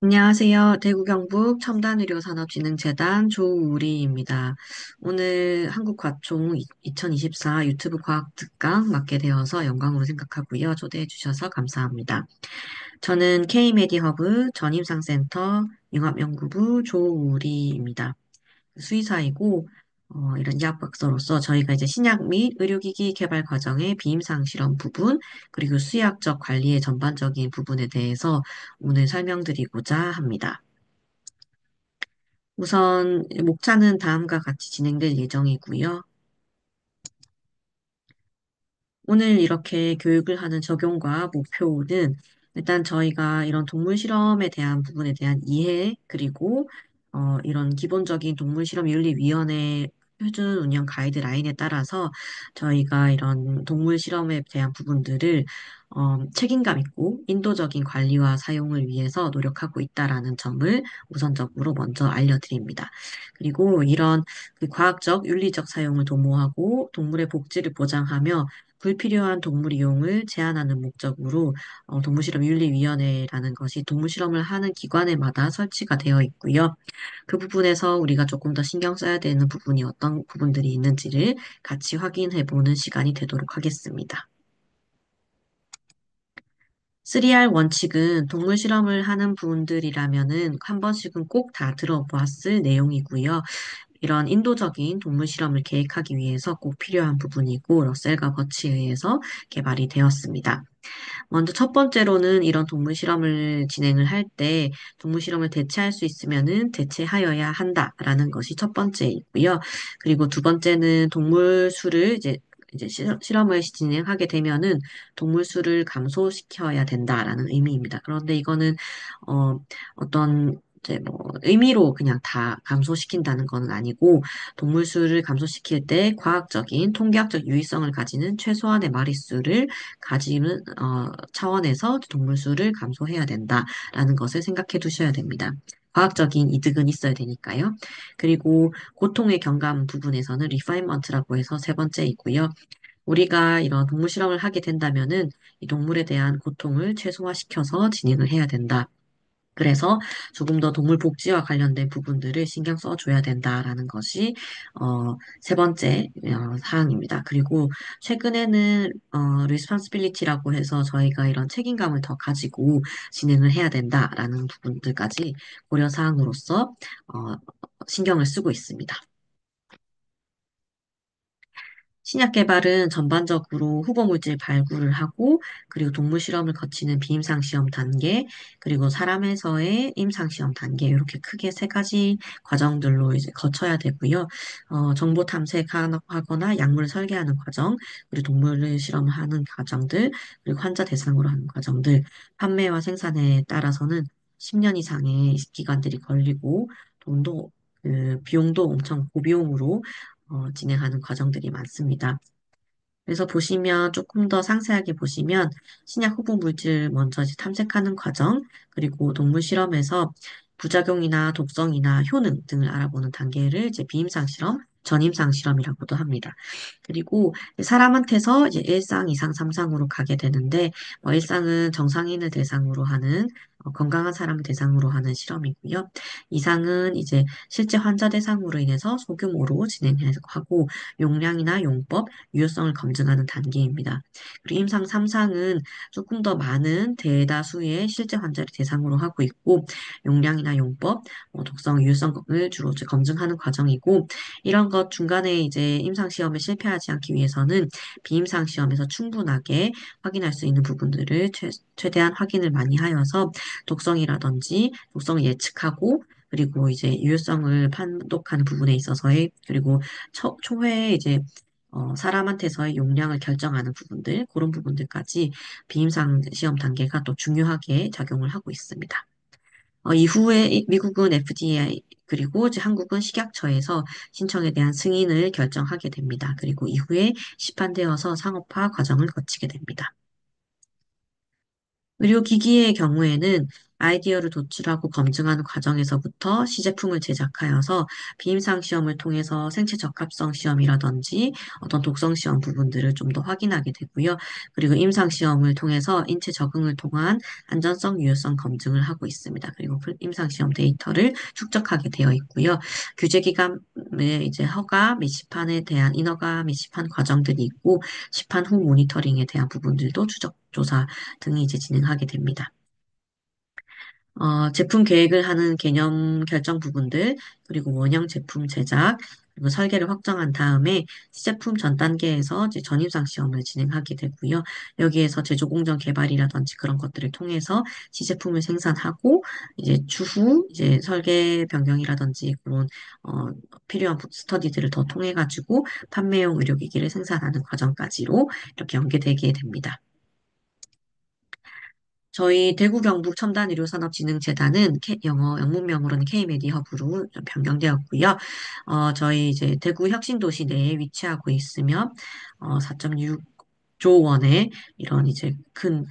안녕하세요. 대구 경북 첨단의료산업진흥재단 조우리입니다. 오늘 한국과총 2024 유튜브 과학 특강 맡게 되어서 영광으로 생각하고요. 초대해 주셔서 감사합니다. 저는 K메디허브 전임상센터 융합연구부 조우리입니다. 수의사이고 이런 의학 박사로서 저희가 이제 신약 및 의료기기 개발 과정의 비임상 실험 부분 그리고 수의학적 관리의 전반적인 부분에 대해서 오늘 설명드리고자 합니다. 우선 목차는 다음과 같이 진행될 예정이고요. 오늘 이렇게 교육을 하는 적용과 목표는 일단 저희가 이런 동물 실험에 대한 부분에 대한 이해, 그리고 이런 기본적인 동물 실험 윤리위원회 표준 운영 가이드라인에 따라서 저희가 이런 동물 실험에 대한 부분들을 책임감 있고 인도적인 관리와 사용을 위해서 노력하고 있다라는 점을 우선적으로 먼저 알려드립니다. 그리고 이런 그 과학적, 윤리적 사용을 도모하고 동물의 복지를 보장하며 불필요한 동물 이용을 제한하는 목적으로 동물실험윤리위원회라는 것이 동물실험을 하는 기관에마다 설치가 되어 있고요. 그 부분에서 우리가 조금 더 신경 써야 되는 부분이 어떤 부분들이 있는지를 같이 확인해 보는 시간이 되도록 하겠습니다. 3R 원칙은 동물 실험을 하는 분들이라면은 한 번씩은 꼭 다 들어보았을 내용이고요. 이런 인도적인 동물 실험을 계획하기 위해서 꼭 필요한 부분이고 러셀과 버치에 의해서 개발이 되었습니다. 먼저 첫 번째로는 이런 동물 실험을 진행을 할 때 동물 실험을 대체할 수 있으면은 대체하여야 한다라는 것이 첫 번째이고요. 그리고 두 번째는 동물 수를 이제 실험을 진행하게 되면은 동물 수를 감소시켜야 된다라는 의미입니다. 그런데 이거는 어, 어떤 이제 뭐 의미로 그냥 다 감소시킨다는 건 아니고 동물 수를 감소시킬 때 과학적인 통계학적 유의성을 가지는 최소한의 마리수를 가지는 차원에서 동물 수를 감소해야 된다라는 것을 생각해 두셔야 됩니다. 과학적인 이득은 있어야 되니까요. 그리고 고통의 경감 부분에서는 리파인먼트라고 해서 세 번째 있고요. 우리가 이런 동물 실험을 하게 된다면은 이 동물에 대한 고통을 최소화시켜서 진행을 해야 된다. 그래서 조금 더 동물 복지와 관련된 부분들을 신경 써줘야 된다라는 것이 세 번째 사항입니다. 그리고 최근에는 responsibility라고 해서 저희가 이런 책임감을 더 가지고 진행을 해야 된다라는 부분들까지 고려 사항으로서 어, 신경을 쓰고 있습니다. 신약 개발은 전반적으로 후보 물질 발굴을 하고, 그리고 동물 실험을 거치는 비임상 시험 단계, 그리고 사람에서의 임상 시험 단계, 이렇게 크게 세 가지 과정들로 이제 거쳐야 되고요. 정보 탐색하거나 약물을 설계하는 과정, 그리고 동물을 실험하는 과정들, 그리고 환자 대상으로 하는 과정들, 판매와 생산에 따라서는 10년 이상의 기간들이 걸리고, 돈도, 비용도 엄청 고비용으로 진행하는 과정들이 많습니다. 그래서 보시면 조금 더 상세하게 보시면 신약 후보 물질 먼저 이제 탐색하는 과정, 그리고 동물 실험에서 부작용이나 독성이나 효능 등을 알아보는 단계를 이제 비임상 실험, 전임상 실험이라고도 합니다. 그리고 사람한테서 이제 1상, 2상, 3상으로 가게 되는데, 1상은 정상인을 대상으로 하는 건강한 사람을 대상으로 하는 실험이고요. 2상은 이제 실제 환자 대상으로 인해서 소규모로 진행하고 용량이나 용법, 유효성을 검증하는 단계입니다. 그리고 임상 3상은 조금 더 많은 대다수의 실제 환자를 대상으로 하고 있고 용량이나 용법, 독성, 유효성을 주로 이제 검증하는 과정이고 이런 것 중간에 이제 임상 시험에 실패하지 않기 위해서는 비임상 시험에서 충분하게 확인할 수 있는 부분들을 최대한 확인을 많이 하여서 독성이라든지 독성을 예측하고 그리고 이제 유효성을 판독하는 부분에 있어서의 그리고 초회에 이제 사람한테서의 용량을 결정하는 부분들, 그런 부분들까지 비임상 시험 단계가 또 중요하게 작용을 하고 있습니다. 이후에 미국은 FDA, 그리고 이제 한국은 식약처에서 신청에 대한 승인을 결정하게 됩니다. 그리고 이후에 시판되어서 상업화 과정을 거치게 됩니다. 의료기기의 경우에는 아이디어를 도출하고 검증하는 과정에서부터 시제품을 제작하여서 비임상 시험을 통해서 생체 적합성 시험이라든지 어떤 독성 시험 부분들을 좀 더 확인하게 되고요. 그리고 임상 시험을 통해서 인체 적응을 통한 안전성, 유효성 검증을 하고 있습니다. 그리고 임상 시험 데이터를 축적하게 되어 있고요. 규제 기관의 이제 허가 및 시판에 대한 인허가 및 시판 과정들이 있고 시판 후 모니터링에 대한 부분들도 추적 조사 등이 이제 진행하게 됩니다. 제품 계획을 하는 개념 결정 부분들, 그리고 원형 제품 제작, 그리고 설계를 확정한 다음에 시제품 전 단계에서 이제 전임상 시험을 진행하게 되고요. 여기에서 제조 공정 개발이라든지 그런 것들을 통해서 시제품을 생산하고 이제 추후 이제 설계 변경이라든지 그런 어, 필요한 스터디들을 더 통해 가지고 판매용 의료기기를 생산하는 과정까지로 이렇게 연계되게 됩니다. 저희 대구 경북 첨단의료산업진흥재단은 영어 영문명으로는 K-메디허브로 변경되었고요. 저희 이제 대구 혁신도시 내에 위치하고 있으며 4.6조 원의 이런 이제 큰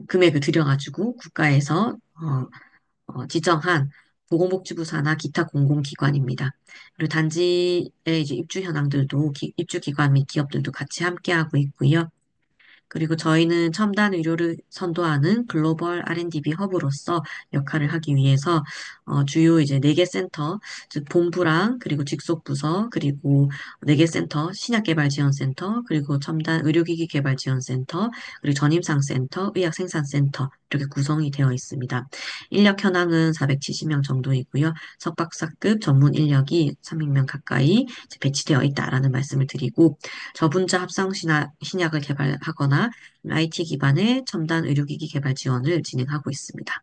금액을 들여가지고 국가에서 지정한 보건복지부 산하 기타 공공기관입니다. 그리고 단지의 이제 입주 현황들도 입주 기관 및 기업들도 같이 함께하고 있고요. 그리고 저희는 첨단 의료를 선도하는 글로벌 R&D 허브로서 역할을 하기 위해서 주요 이제 4개 센터, 즉 본부랑 그리고 직속 부서, 그리고 4개 센터, 신약개발지원센터, 그리고 첨단 의료기기 개발지원센터, 그리고 전임상센터, 의학생산센터 이렇게 구성이 되어 있습니다. 인력 현황은 470명 정도이고요. 석박사급 전문 인력이 300명 가까이 이제 배치되어 있다라는 말씀을 드리고 저분자 합성 신약을 개발하거나 IT 기반의 첨단 의료기기 개발 지원을 진행하고 있습니다.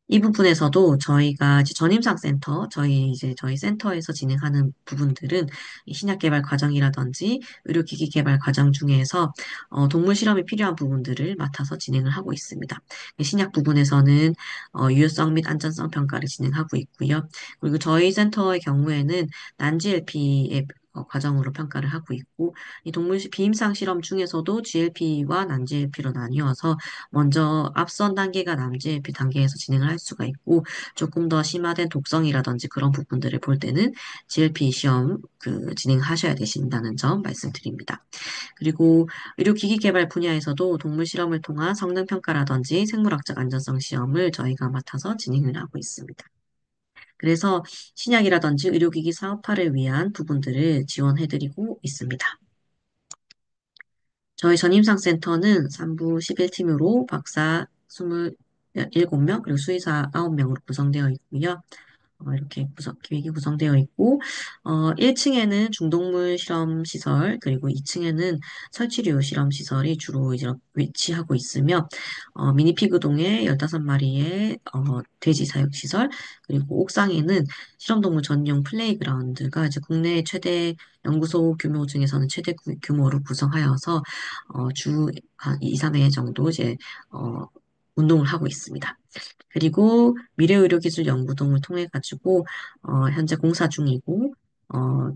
이 부분에서도 저희가 이제 전임상센터, 저희 센터에서 진행하는 부분들은 이 신약 개발 과정이라든지 의료기기 개발 과정 중에서 동물 실험이 필요한 부분들을 맡아서 진행을 하고 있습니다. 신약 부분에서는 유효성 및 안전성 평가를 진행하고 있고요. 그리고 저희 센터의 경우에는 난GLP의 과정으로 평가를 하고 있고, 이 비임상 실험 중에서도 GLP와 난GLP로 나뉘어서 먼저 앞선 단계가 남GLP 단계에서 진행을 할 수가 있고 조금 더 심화된 독성이라든지 그런 부분들을 볼 때는 GLP 시험 진행하셔야 되신다는 점 말씀드립니다. 그리고 의료기기 개발 분야에서도 동물 실험을 통한 성능 평가라든지 생물학적 안전성 시험을 저희가 맡아서 진행을 하고 있습니다. 그래서 신약이라든지 의료기기 사업화를 위한 부분들을 지원해드리고 있습니다. 저희 전임상센터는 3부 11팀으로 박사 27명, 그리고 수의사 9명으로 구성되어 있고요. 이렇게 기획이 구성되어 있고, 1층에는 중동물 실험 시설, 그리고 2층에는 설치류 실험 시설이 주로 이제 위치하고 있으며, 미니피그동에 15마리의 돼지 사육 시설, 그리고 옥상에는 실험동물 전용 플레이그라운드가 이제 국내 최대 연구소 규모 중에서는 최대 규모로 구성하여서, 주 한 2, 3회 정도 이제, 운동을 하고 있습니다. 그리고 미래의료기술연구동을 통해 가지고 현재 공사 중이고 어,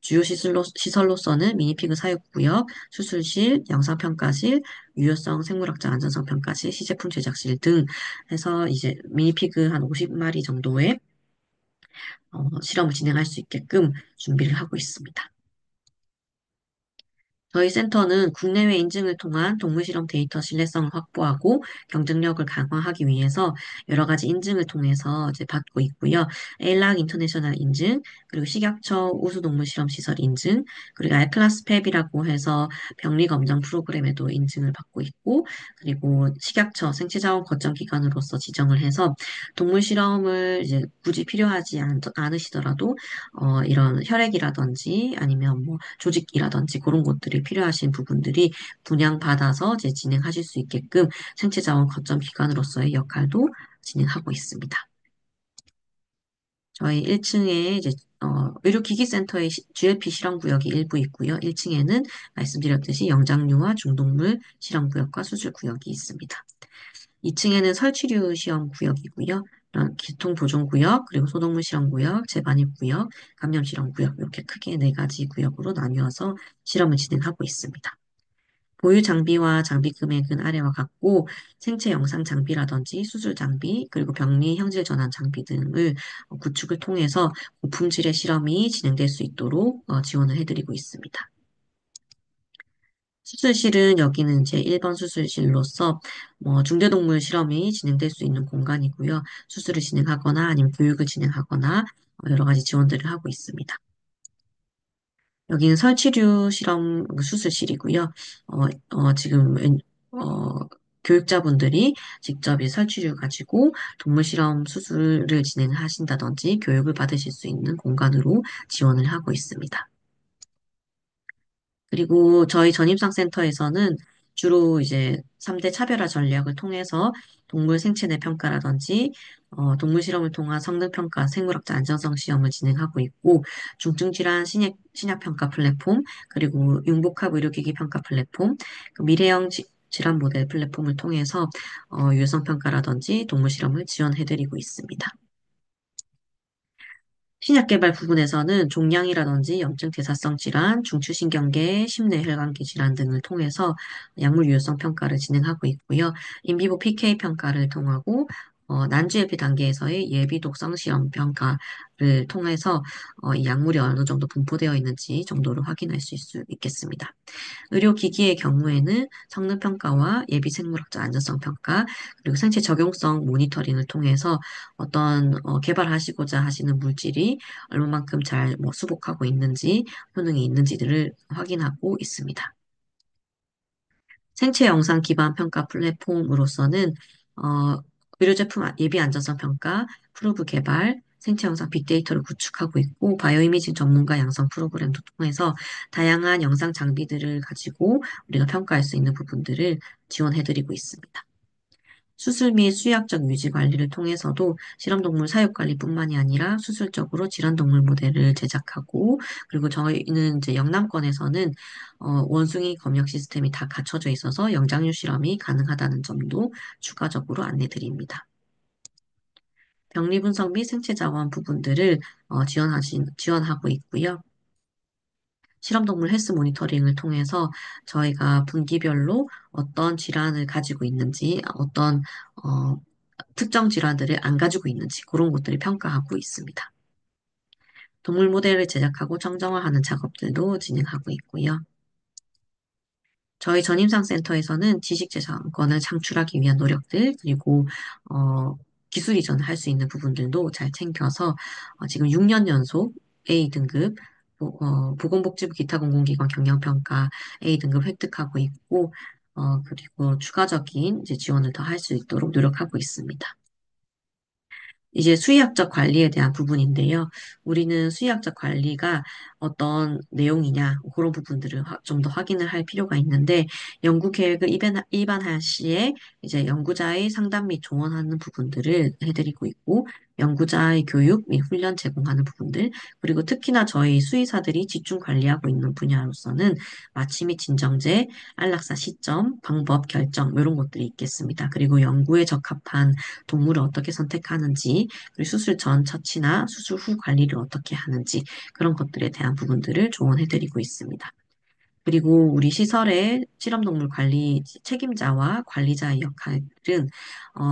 주요 시설로서는 미니피그 사육구역, 수술실, 영상평가실, 유효성 생물학적 안전성 평가실, 시제품 제작실 등 해서 이제 미니피그 한 50마리 정도의 실험을 진행할 수 있게끔 준비를 하고 있습니다. 저희 센터는 국내외 인증을 통한 동물실험 데이터 신뢰성을 확보하고 경쟁력을 강화하기 위해서 여러 가지 인증을 통해서 이제 받고 있고요. 에일락 인터내셔널 인증, 그리고 식약처 우수동물실험시설 인증, 그리고 알클라스 팹이라고 해서 병리검정 프로그램에도 인증을 받고 있고, 그리고 식약처 생체자원 거점기관으로서 지정을 해서 동물실험을 이제 굳이 필요하지 않으시더라도 이런 혈액이라든지 아니면 뭐 조직이라든지 그런 것들이 필요하신 부분들이 분양받아서 이제 진행하실 수 있게끔 생체자원 거점 기관으로서의 역할도 진행하고 있습니다. 저희 1층에 이제 의료기기센터의 GLP 실험구역이 일부 있고요. 1층에는 말씀드렸듯이 영장류와 중동물 실험구역과 수술구역이 있습니다. 2층에는 설치류 시험구역이고요. 기통보존구역, 그리고 소동물 실험구역, 재반입구역, 감염실험구역 이렇게 크게 4가지 구역으로 나뉘어서 실험을 진행하고 있습니다. 보유 장비와 장비 금액은 아래와 같고 생체 영상 장비라든지 수술 장비 그리고 병리 형질 전환 장비 등을 구축을 통해서 고품질의 실험이 진행될 수 있도록 지원을 해드리고 있습니다. 수술실은 여기는 이제 1번 수술실로서 중대동물 실험이 진행될 수 있는 공간이고요. 수술을 진행하거나 아니면 교육을 진행하거나 여러 가지 지원들을 하고 있습니다. 여기는 설치류 실험 수술실이고요. 지금 교육자분들이 직접 이 설치류 가지고 동물 실험 수술을 진행하신다든지 교육을 받으실 수 있는 공간으로 지원을 하고 있습니다. 그리고 저희 전임상센터에서는 주로 이제 3대 차별화 전략을 통해서 동물 생체 내 평가라든지 동물 실험을 통한 성능 평가, 생물학자 안전성 시험을 진행하고 있고 중증 질환 신약 평가 플랫폼 그리고 융복합 의료기기 평가 플랫폼, 그 미래형 질환 모델 플랫폼을 통해서 유해성 평가라든지 동물 실험을 지원해드리고 있습니다. 신약 개발 부분에서는 종양이라든지 염증 대사성 질환, 중추신경계, 심뇌혈관계 질환 등을 통해서 약물 유효성 평가를 진행하고 있고요. 인비보 PK 평가를 통하고 난주 예비 단계에서의 예비 독성 시험 평가를 통해서 이 약물이 어느 정도 분포되어 있는지 정도를 확인할 수 있겠습니다. 의료기기의 경우에는 성능평가와 예비생물학적 안전성평가, 그리고 생체 적용성 모니터링을 통해서 어떤 개발하시고자 하시는 물질이 얼마만큼 잘 수복하고 있는지, 효능이 있는지들을 확인하고 있습니다. 생체 영상 기반 평가 플랫폼으로서는 의료 제품 예비 안전성 평가, 프루브 개발, 생체 영상 빅데이터를 구축하고 있고 바이오이미징 전문가 양성 프로그램도 통해서 다양한 영상 장비들을 가지고 우리가 평가할 수 있는 부분들을 지원해드리고 있습니다. 수술 및 수의학적 유지 관리를 통해서도 실험동물 사육 관리뿐만이 아니라 수술적으로 질환동물 모델을 제작하고 그리고 저희는 이제 영남권에서는 원숭이 검역 시스템이 다 갖춰져 있어서 영장류 실험이 가능하다는 점도 추가적으로 안내드립니다. 병리 분석 및 생체 자원 부분들을 지원하고 있고요. 실험동물 헬스 모니터링을 통해서 저희가 분기별로 어떤 질환을 가지고 있는지, 어떤 특정 질환들을 안 가지고 있는지 그런 것들을 평가하고 있습니다. 동물 모델을 제작하고 정정화하는 작업들도 진행하고 있고요. 저희 전임상센터에서는 지식재산권을 창출하기 위한 노력들, 그리고 기술 이전을 할 수 있는 부분들도 잘 챙겨서 지금 6년 연속 A등급 보건복지부 기타 공공기관 경영평가 A등급 획득하고 있고, 그리고 추가적인 이제 지원을 더 할 수 있도록 노력하고 있습니다. 이제 수의학적 관리에 대한 부분인데요. 우리는 수의학적 관리가 어떤 내용이냐, 그런 부분들을 좀 더 확인을 할 필요가 있는데, 연구 계획을 입안할 시에 이제 연구자의 상담 및 조언하는 부분들을 해드리고 있고, 연구자의 교육 및 훈련 제공하는 부분들, 그리고 특히나 저희 수의사들이 집중 관리하고 있는 분야로서는 마취 및 진정제, 안락사 시점, 방법, 결정, 이런 것들이 있겠습니다. 그리고 연구에 적합한 동물을 어떻게 선택하는지, 그리고 수술 전 처치나 수술 후 관리를 어떻게 하는지 그런 것들에 대한 부분들을 조언해드리고 있습니다. 그리고 우리 시설의 실험동물 관리 책임자와 관리자의 역할은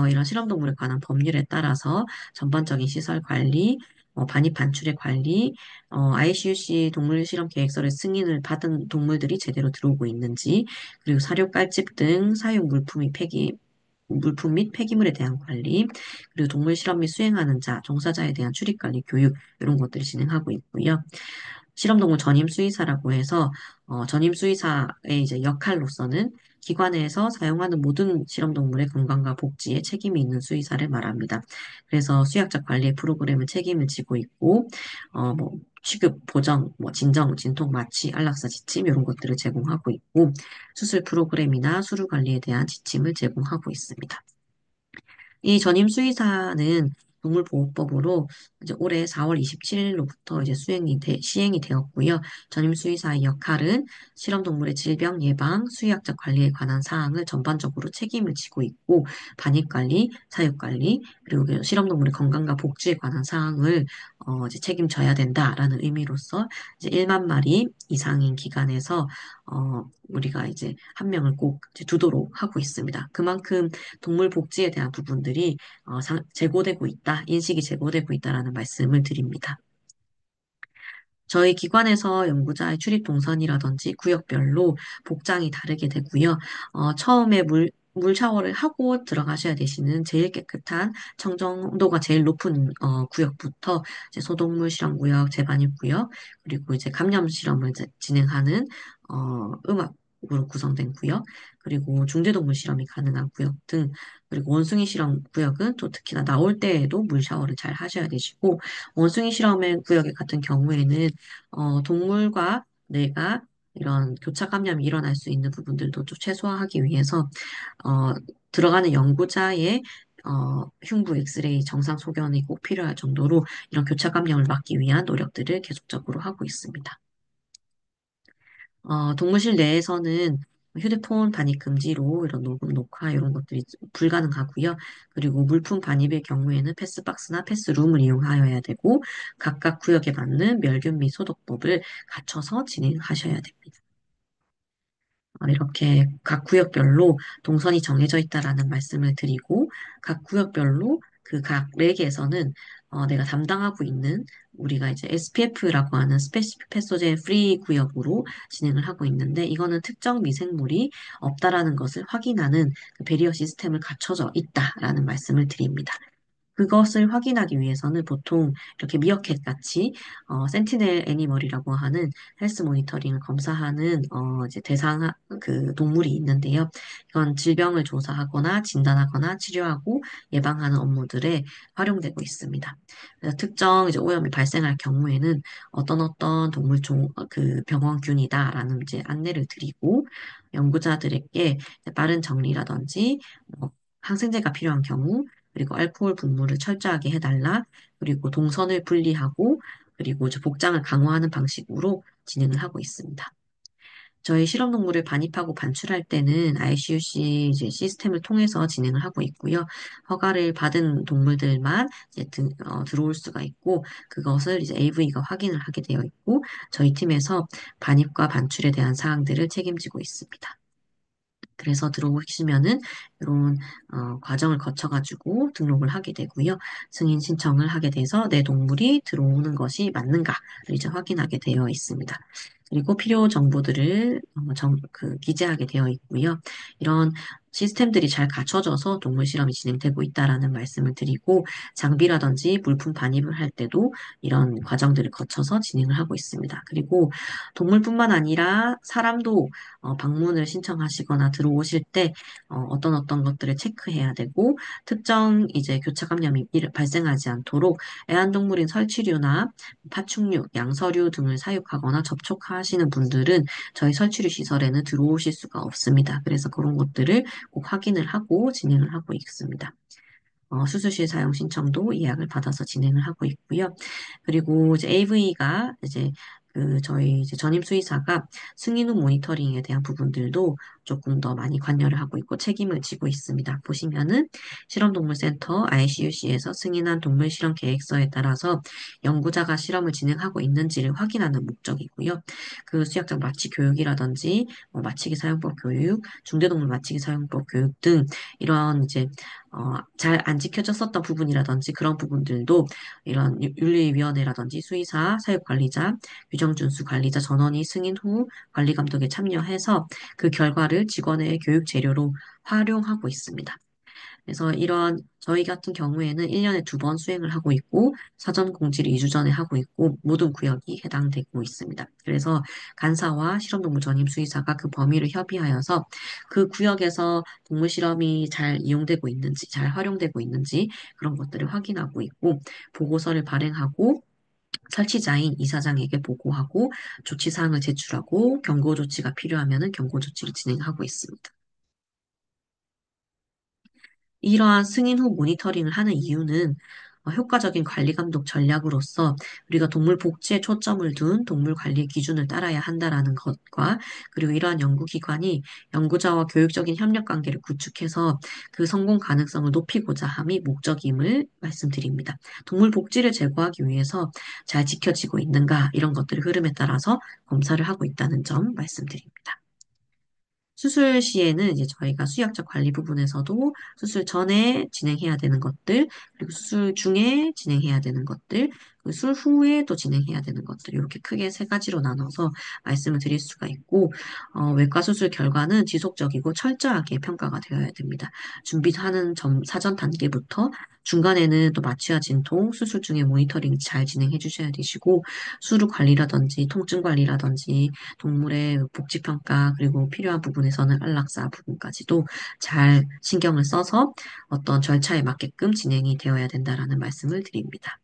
이런 실험동물에 관한 법률에 따라서 전반적인 시설 관리, 반입 반출의 관리, ICUC 동물 실험 계획서를 승인을 받은 동물들이 제대로 들어오고 있는지, 그리고 사료 깔집 등 사육 물품 및 폐기물에 대한 관리, 그리고 동물 실험 및 수행하는 자, 종사자에 대한 출입 관리 교육 이런 것들을 진행하고 있고요. 실험동물 전임 수의사라고 해서 전임 수의사의 이제 역할로서는 기관에서 사용하는 모든 실험동물의 건강과 복지에 책임이 있는 수의사를 말합니다. 그래서 수의학적 관리의 프로그램을 책임을 지고 있고 취급, 보정, 진정, 진통, 마취, 안락사 지침 이런 것들을 제공하고 있고 수술 프로그램이나 수루 관리에 대한 지침을 제공하고 있습니다. 이 전임 수의사는 동물보호법으로 이제 올해 4월 27일로부터 이제 시행이 되었고요. 전임 수의사의 역할은 실험동물의 질병 예방, 수의학적 관리에 관한 사항을 전반적으로 책임을 지고 있고, 반입관리, 사육관리, 그리고 그 실험동물의 건강과 복지에 관한 사항을 이제 책임져야 된다라는 의미로서 이제 1만 마리 이상인 기관에서 우리가 이제 한 명을 꼭 이제 두도록 하고 있습니다. 그만큼 동물 복지에 대한 부분들이 제고되고 있다, 인식이 제고되고 있다라는 말씀을 드립니다. 저희 기관에서 연구자의 출입 동선이라든지 구역별로 복장이 다르게 되고요. 처음에 물 샤워를 하고 들어가셔야 되시는 제일 깨끗한 청정도가 제일 높은 구역부터 이제 소독물 실험 구역, 재반입 구역, 그리고 이제 감염 실험을 이제 진행하는 음악으로 구성된 구역, 그리고 중대동물 실험이 가능한 구역 등, 그리고 원숭이 실험 구역은 또 특히나 나올 때에도 물 샤워를 잘 하셔야 되시고, 원숭이 실험의 구역에 같은 경우에는 동물과 뇌가 이런 교차 감염이 일어날 수 있는 부분들도 좀 최소화하기 위해서 어, 들어가는 연구자의 흉부 엑스레이 정상 소견이 꼭 필요할 정도로 이런 교차 감염을 막기 위한 노력들을 계속적으로 하고 있습니다. 동물실 내에서는 휴대폰 반입 금지로 이런 녹음, 녹화 이런 것들이 불가능하고요. 그리고 물품 반입의 경우에는 패스박스나 패스룸을 이용하여야 되고 각각 구역에 맞는 멸균 및 소독법을 갖춰서 진행하셔야 됩니다. 이렇게 각 구역별로 동선이 정해져 있다라는 말씀을 드리고 각 구역별로 그 각 렉에서는 내가 담당하고 있는 우리가 이제 SPF라고 하는 스페시픽 패소젠 프리 구역으로 진행을 하고 있는데 이거는 특정 미생물이 없다라는 것을 확인하는 그 배리어 시스템을 갖춰져 있다라는 말씀을 드립니다. 그것을 확인하기 위해서는 보통 이렇게 미어캣 같이 센티넬 애니멀이라고 하는 헬스 모니터링을 검사하는 이제 대상 그 동물이 있는데요. 이건 질병을 조사하거나 진단하거나 치료하고 예방하는 업무들에 활용되고 있습니다. 그래서 특정 이제 오염이 발생할 경우에는 어떤 동물종 그 병원균이다라는 이제 안내를 드리고 연구자들에게 빠른 정리라든지 항생제가 필요한 경우 그리고 알코올 분무를 철저하게 해달라. 그리고 동선을 분리하고, 그리고 이제 복장을 강화하는 방식으로 진행을 하고 있습니다. 저희 실험동물을 반입하고 반출할 때는 ICUC 이제 시스템을 통해서 진행을 하고 있고요. 허가를 받은 동물들만 이제 들어올 수가 있고, 그것을 이제 AV가 확인을 하게 되어 있고, 저희 팀에서 반입과 반출에 대한 사항들을 책임지고 있습니다. 그래서 들어오시면은 이런 과정을 거쳐가지고 등록을 하게 되고요. 승인 신청을 하게 돼서 내 동물이 들어오는 것이 맞는가를 이제 확인하게 되어 있습니다. 그리고 필요 정보들을 기재하게 되어 있고요. 이런 시스템들이 잘 갖춰져서 동물 실험이 진행되고 있다라는 말씀을 드리고 장비라든지 물품 반입을 할 때도 이런 과정들을 거쳐서 진행을 하고 있습니다. 그리고 동물뿐만 아니라 사람도 방문을 신청하시거나 들어오실 때 어떤 것들을 체크해야 되고 특정 이제 교차 감염이 발생하지 않도록 애완동물인 설치류나 파충류, 양서류 등을 사육하거나 접촉하시는 분들은 저희 설치류 시설에는 들어오실 수가 없습니다. 그래서 그런 것들을 꼭 확인을 하고 진행을 하고 있습니다. 수술실 사용 신청도 예약을 받아서 진행을 하고 있고요. 그리고 이제 AV가 이제 저희 이제 전임 수의사가 승인 후 모니터링에 대한 부분들도 조금 더 많이 관여를 하고 있고 책임을 지고 있습니다. 보시면은 실험동물센터 ICUC에서 승인한 동물 실험 계획서에 따라서 연구자가 실험을 진행하고 있는지를 확인하는 목적이고요. 그 수약장 마취 교육이라든지 마취기 사용법 교육, 중대동물 마취기 사용법 교육 등 이런 이제 잘 안 지켜졌었던 부분이라든지 그런 부분들도 이런 윤리위원회라든지 수의사, 사육관리자, 규정준수 관리자 전원이 승인 후 관리 감독에 참여해서 그 결과를 직원의 교육 재료로 활용하고 있습니다. 그래서 이런 저희 같은 경우에는 1년에 2번 수행을 하고 있고 사전 공지를 2주 전에 하고 있고 모든 구역이 해당되고 있습니다. 그래서 간사와 실험동물 전임 수의사가 그 범위를 협의하여서 그 구역에서 동물 실험이 잘 이용되고 있는지 잘 활용되고 있는지 그런 것들을 확인하고 있고 보고서를 발행하고 설치자인 이사장에게 보고하고 조치사항을 제출하고 경고 조치가 필요하면 경고 조치를 진행하고 있습니다. 이러한 승인 후 모니터링을 하는 이유는 효과적인 관리 감독 전략으로서 우리가 동물 복지에 초점을 둔 동물 관리 기준을 따라야 한다라는 것과 그리고 이러한 연구기관이 연구자와 교육적인 협력 관계를 구축해서 그 성공 가능성을 높이고자 함이 목적임을 말씀드립니다. 동물 복지를 제고하기 위해서 잘 지켜지고 있는가 이런 것들의 흐름에 따라서 검사를 하고 있다는 점 말씀드립니다. 수술 시에는 이제 저희가 수의학적 관리 부분에서도 수술 전에 진행해야 되는 것들, 그리고 수술 중에 진행해야 되는 것들, 그리고 술 후에 또 진행해야 되는 것들, 이렇게 크게 세 가지로 나눠서 말씀을 드릴 수가 있고, 외과 수술 결과는 지속적이고 철저하게 평가가 되어야 됩니다. 준비하는 사전 단계부터 중간에는 또 마취와 진통, 수술 중에 모니터링 잘 진행해 주셔야 되시고, 수루 관리라든지 통증 관리라든지 동물의 복지 평가 그리고 필요한 부분에서는 안락사 부분까지도 잘 신경을 써서 어떤 절차에 맞게끔 진행이 되어야 된다라는 말씀을 드립니다.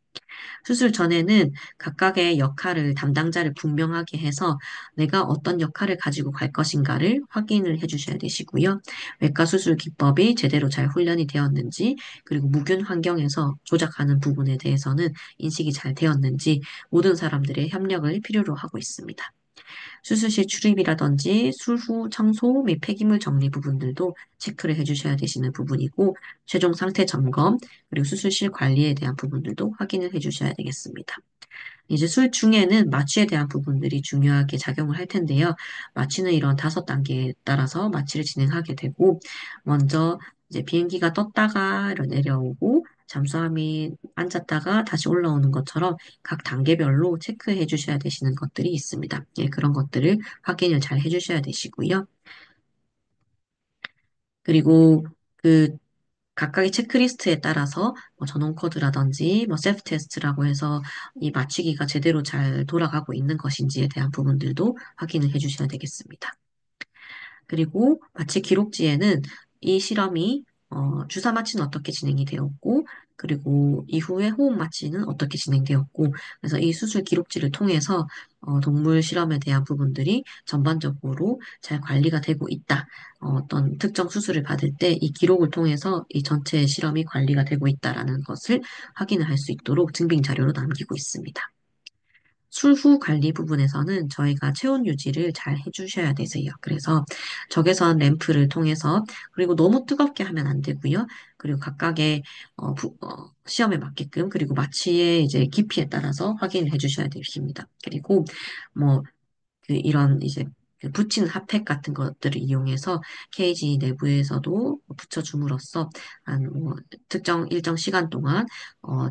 수술 전에는 각각의 역할을 담당자를 분명하게 해서 내가 어떤 역할을 가지고 갈 것인가를 확인을 해주셔야 되시고요. 외과 수술 기법이 제대로 잘 훈련이 되었는지, 그리고 무균 환경에서 조작하는 부분에 대해서는 인식이 잘 되었는지 모든 사람들의 협력을 필요로 하고 있습니다. 수술실 출입이라든지 술 후 청소 및 폐기물 정리 부분들도 체크를 해주셔야 되시는 부분이고, 최종 상태 점검, 그리고 수술실 관리에 대한 부분들도 확인을 해주셔야 되겠습니다. 이제 술 중에는 마취에 대한 부분들이 중요하게 작용을 할 텐데요. 마취는 이런 5단계에 따라서 마취를 진행하게 되고, 먼저 이제 비행기가 떴다가 내려오고, 잠수함이 앉았다가 다시 올라오는 것처럼 각 단계별로 체크해 주셔야 되시는 것들이 있습니다. 예, 그런 것들을 확인을 잘 해 주셔야 되시고요. 그리고 그 각각의 체크리스트에 따라서 뭐 전원 코드라든지 뭐 셀프 테스트라고 해서 이 맞추기가 제대로 잘 돌아가고 있는 것인지에 대한 부분들도 확인을 해주셔야 되겠습니다. 그리고 마취 기록지에는 이 실험이 주사 마취는 어떻게 진행이 되었고, 그리고 이후에 호흡 마취는 어떻게 진행되었고, 그래서 이 수술 기록지를 통해서 동물 실험에 대한 부분들이 전반적으로 잘 관리가 되고 있다. 어떤 특정 수술을 받을 때 이 기록을 통해서 이 전체 실험이 관리가 되고 있다라는 것을 확인을 할 수 있도록 증빙 자료로 남기고 있습니다. 술후 관리 부분에서는 저희가 체온 유지를 잘 해주셔야 되세요. 그래서 적외선 램프를 통해서 그리고 너무 뜨겁게 하면 안 되고요. 그리고 각각의 시험에 맞게끔 그리고 마취의 이제 깊이에 따라서 확인을 해주셔야 됩니다. 그리고 뭐 이런 이제 그 붙이는 핫팩 같은 것들을 이용해서 케이지 내부에서도 붙여줌으로써 한 특정 일정 시간 동안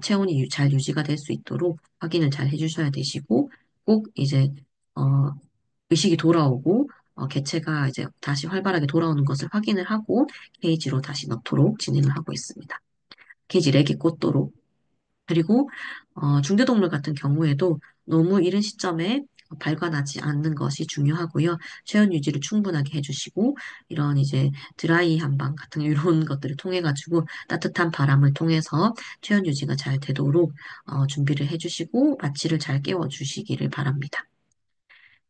체온이 잘 유지가 될 수 있도록 확인을 잘 해주셔야 되시고 꼭 이제 어, 의식이 돌아오고 개체가 이제 다시 활발하게 돌아오는 것을 확인을 하고 케이지로 다시 넣도록 진행을 하고 있습니다. 케이지 렉이 꽂도록 그리고 중대동물 같은 경우에도 너무 이른 시점에 발관하지 않는 것이 중요하고요. 체온 유지를 충분하게 해주시고 이런 이제 드라이 한방 같은 이런 것들을 통해 가지고 따뜻한 바람을 통해서 체온 유지가 잘 되도록 준비를 해주시고 마취를 잘 깨워주시기를 바랍니다.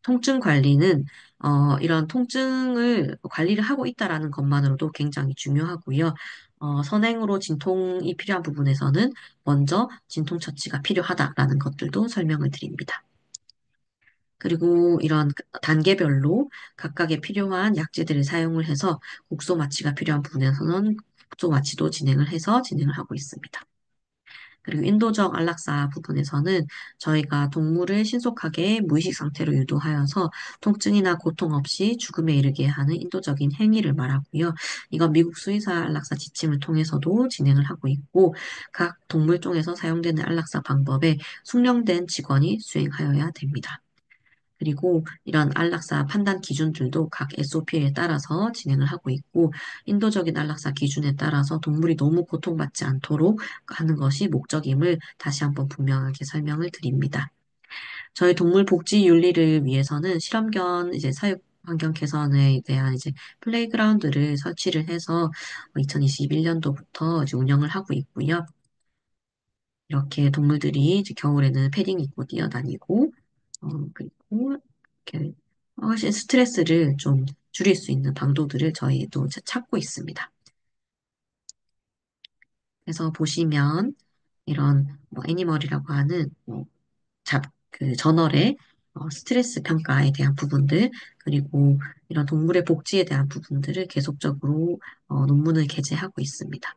통증 관리는 이런 통증을 관리를 하고 있다라는 것만으로도 굉장히 중요하고요. 선행으로 진통이 필요한 부분에서는 먼저 진통 처치가 필요하다라는 것들도 설명을 드립니다. 그리고 이런 단계별로 각각의 필요한 약제들을 사용을 해서 국소 마취가 필요한 부분에서는 국소 마취도 진행을 해서 진행을 하고 있습니다. 그리고 인도적 안락사 부분에서는 저희가 동물을 신속하게 무의식 상태로 유도하여서 통증이나 고통 없이 죽음에 이르게 하는 인도적인 행위를 말하고요. 이건 미국 수의사 안락사 지침을 통해서도 진행을 하고 있고 각 동물종에서 사용되는 안락사 방법에 숙련된 직원이 수행하여야 됩니다. 그리고 이런 안락사 판단 기준들도 각 SOP에 따라서 진행을 하고 있고, 인도적인 안락사 기준에 따라서 동물이 너무 고통받지 않도록 하는 것이 목적임을 다시 한번 분명하게 설명을 드립니다. 저희 동물 복지 윤리를 위해서는 실험견 이제 사육 환경 개선에 대한 이제 플레이그라운드를 설치를 해서 2021년도부터 이제 운영을 하고 있고요. 이렇게 동물들이 이제 겨울에는 패딩 입고 뛰어다니고, 그리고 이렇게 훨씬 스트레스를 좀 줄일 수 있는 방도들을 저희도 찾고 있습니다. 그래서 보시면 이런 뭐 애니멀이라고 하는 뭐 그 저널의 스트레스 평가에 대한 부분들, 그리고 이런 동물의 복지에 대한 부분들을 계속적으로 논문을 게재하고 있습니다.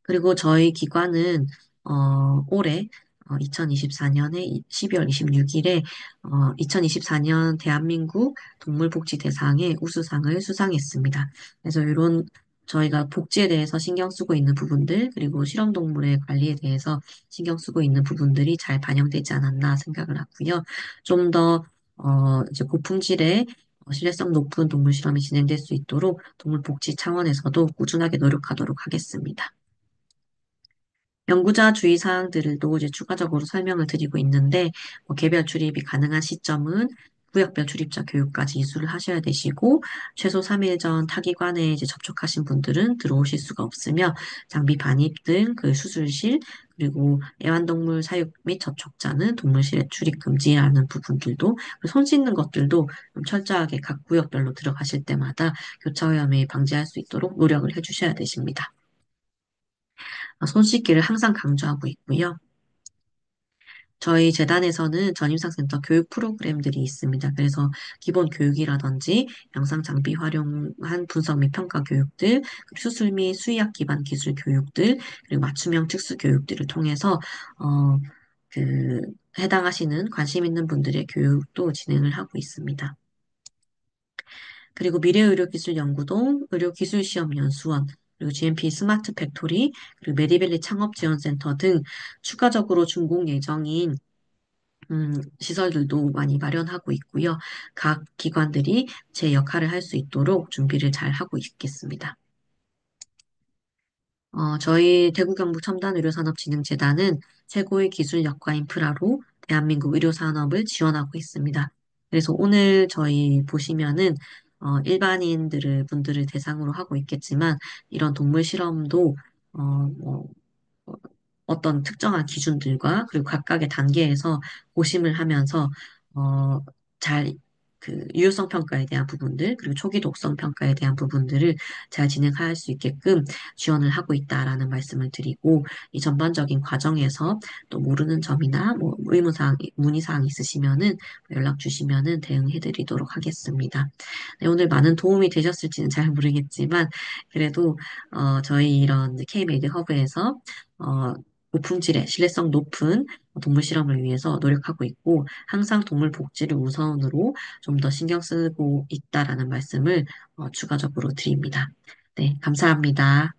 그리고 저희 기관은 올해 2024년에 12월 26일에 2024년 대한민국 동물복지대상의 우수상을 수상했습니다. 그래서 이런 저희가 복지에 대해서 신경 쓰고 있는 부분들, 그리고 실험동물의 관리에 대해서 신경 쓰고 있는 부분들이 잘 반영되지 않았나 생각을 하고요. 좀 더 이제 고품질의 신뢰성 높은 동물 실험이 진행될 수 있도록 동물복지 차원에서도 꾸준하게 노력하도록 하겠습니다. 연구자 주의사항들도 이제 추가적으로 설명을 드리고 있는데, 개별 출입이 가능한 시점은 구역별 출입자 교육까지 이수를 하셔야 되시고, 최소 3일 전 타기관에 이제 접촉하신 분들은 들어오실 수가 없으며, 장비 반입 등 그 수술실, 그리고 애완동물 사육 및 접촉자는 동물실에 출입 금지하는 부분들도, 손 씻는 것들도 좀 철저하게 각 구역별로 들어가실 때마다 교차 오염을 방지할 수 있도록 노력을 해주셔야 되십니다. 손 씻기를 항상 강조하고 있고요. 저희 재단에서는 전임상센터 교육 프로그램들이 있습니다. 그래서 기본 교육이라든지 영상 장비 활용한 분석 및 평가 교육들, 그리고 수술 및 수의학 기반 기술 교육들, 그리고 맞춤형 특수 교육들을 통해서 어, 그 해당하시는 관심 있는 분들의 교육도 진행을 하고 있습니다. 그리고 미래의료기술연구동, 의료기술시험연수원, 그리고 GMP 스마트 팩토리, 그리고 메디밸리 창업지원센터 등 추가적으로 준공 예정인 시설들도 많이 마련하고 있고요. 각 기관들이 제 역할을 할 수 있도록 준비를 잘 하고 있겠습니다. 저희 대구경북첨단의료산업진흥재단은 최고의 기술력과 인프라로 대한민국 의료산업을 지원하고 있습니다. 그래서 오늘 저희 보시면은 일반인들을 분들을 대상으로 하고 있겠지만 이런 동물 실험도 뭐 어떤 특정한 기준들과 그리고 각각의 단계에서 고심을 하면서 어, 잘 그 유효성 평가에 대한 부분들 그리고 초기 독성 평가에 대한 부분들을 잘 진행할 수 있게끔 지원을 하고 있다라는 말씀을 드리고 이 전반적인 과정에서 또 모르는 점이나 뭐 의문사항, 문의사항 있으시면은 연락 주시면은 대응해드리도록 하겠습니다. 네, 오늘 많은 도움이 되셨을지는 잘 모르겠지만 그래도 저희 이런 K-메이드 허브에서 고품질의 신뢰성 높은 동물 실험을 위해서 노력하고 있고 항상 동물 복지를 우선으로 좀 더 신경 쓰고 있다라는 말씀을 추가적으로 드립니다. 네, 감사합니다.